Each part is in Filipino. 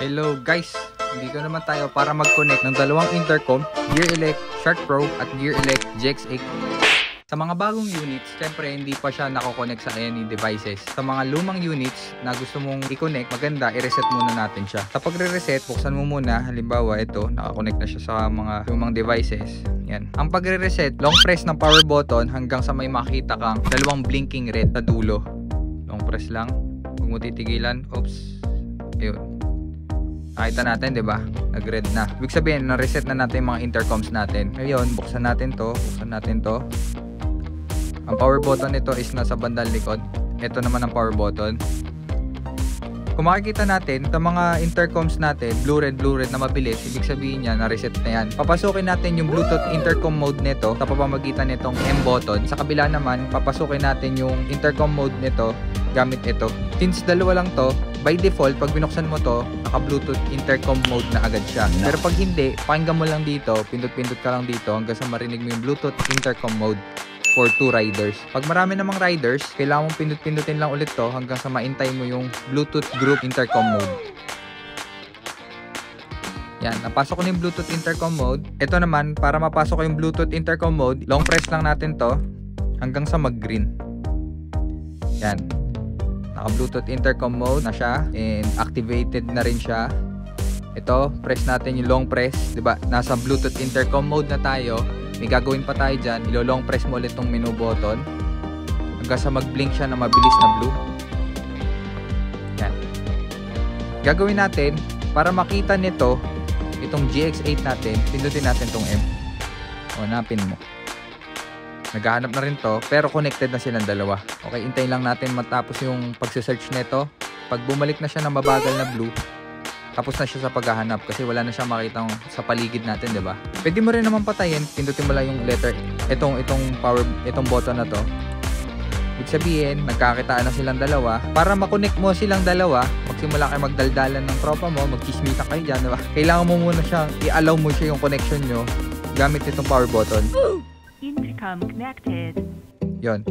Hello guys! Dito naman tayo para mag-connect ng dalawang intercom, Gear-Elec Shark Pro at Gear-Elec GX8. Sa mga bagong units, syempre hindi pa siya nako-connect sa any devices. Sa mga lumang units na gusto mong i-connect, maganda i-reset muna natin siya. Sa pagre-reset, buksan mo muna, halimbawa ito, naka-connect na siya sa mga lumang devices. Yan. Ang pagre-reset, long press ng power button hanggang sa may makita kang dalawang blinking red sa dulo. Long press lang. Huwag mo titigilan. Oops. Ayun. Nakita natin, 'di ba? Nag-red na. Ibig sabihin, na-reset na natin yung mga intercoms natin. Ngayon, buksan natin 'to. Ang power button nito is nasa bandang likod. Ito naman ang power button. Kung makikita natin, sa mga intercoms natin, blue red na mabilis, ibig sabihin niya, na-reset na yan. Papasukin natin yung Bluetooth intercom mode nito sa pamamagitan nitong M button. Sa kabila naman, papasukin natin yung intercom mode nito gamit ito. Since dalawa lang to, by default, pag binuksan mo to, naka-Bluetooth intercom mode na agad siya. Pero pag hindi, pakinggan mo lang dito, pindot-pindot ka lang dito hanggang sa marinig mo yung Bluetooth intercom mode for 2 riders. Pag marami namang riders, kailangan mong pindot-pindutin lang ulit to hanggang sa maintay mo yung Bluetooth group intercom mode. Yan, napasok ko na yung Bluetooth intercom mode. Ito naman, para mapasok ko yung Bluetooth intercom mode, long press lang natin to hanggang sa mag-green. Yan. Naka-Bluetooth intercom mode na siya and activated na rin siya. Ito, press natin yung long press, 'di ba? Nasa Bluetooth intercom mode na tayo. May gagawin pa tayo dyan. Ilo-long press mo ulit tong menu button hanggang sa mag-blink siya na mabilis na blue. Yan. Gagawin natin para makita nito itong GX8 natin, pindutin natin tong M. O, hanapin mo. Naghahanap na rin to, pero connected na silang dalawa. Okay, hintayin lang natin matapos yung pagse-search nito. Pag bumalik na siya ng mabagal na blue, tapos na siya sa paghahanap kasi wala na siya makita sa paligid natin, 'di ba? Pwede mo rin naman patayin, pindutin mo lang yung letter itong button na to. Ibig sabihin, nagkakitaan na silang dalawa. Para ma-connect mo silang dalawa, magsimula kayo magdaldalan ng tropa mo, magchismita kayo diyan, 'di ba? Kailangan mo muna siyang i-allow mo siya yung connection nyo gamit itong power button. Intercom connected. Yon.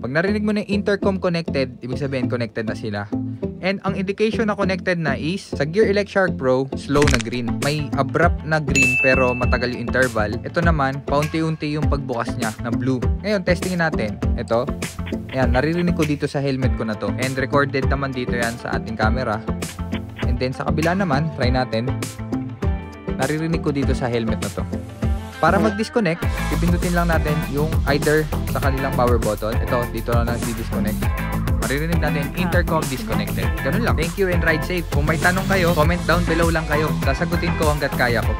Pag narinig mo na yung intercom connected, ibig sabihin connected na sila. And ang indication na connected na is sa Gear-Elec Shark Pro, slow na green. May abrupt na green pero matagal yung interval. Ito naman, paunti-unti yung pagbukas niya na blue. Ngayon, testingin natin. Ito. Ayan, naririnig ko dito sa helmet ko na to. And recorded naman dito yan sa ating camera. And then sa kabila naman, try natin. Naririnig ko dito sa helmet na to. Para mag-disconnect, pipindutin lang natin yung either sa kanilang power button. Ito, dito na lang di-disconnect. Maririnig natin intercom disconnected. Ganun lang. Thank you and ride safe. Kung may tanong kayo, comment down below lang kayo. Sasagutin ko hanggat kaya ko.